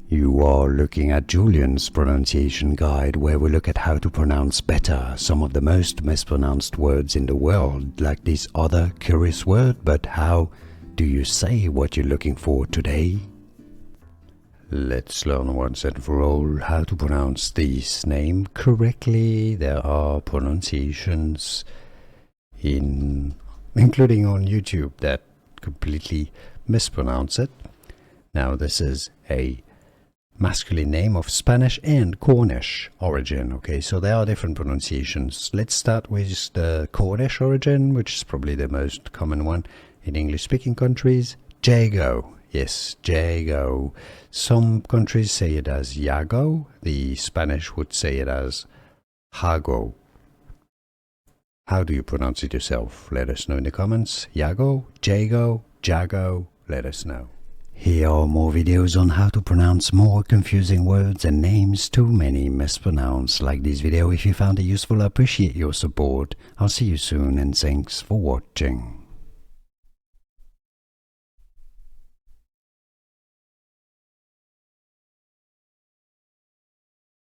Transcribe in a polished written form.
You are looking at Julian's pronunciation guide, where we look at how to pronounce better some of the most mispronounced words in the world, like this other curious word. But how do you say what you're looking for today? Let's learn once and for all how to pronounce this name correctly. There are pronunciations including on YouTube that completely mispronounce it. Now this is a masculine name of Spanish and Cornish origin. Okay, so there are different pronunciations. Let's start with the Cornish origin, which is probably the most common one in English-speaking countries. Jago. Yes, Jago. Some countries say it as Jago. The Spanish would say it as Jago. How do you pronounce it yourself? Let us know in the comments. Jago, Jago, Jago. Let us know. Here are more videos on how to pronounce more confusing words and names too many mispronounced. Like this video if you found it useful. I appreciate your support. I'll see you soon and thanks for watching.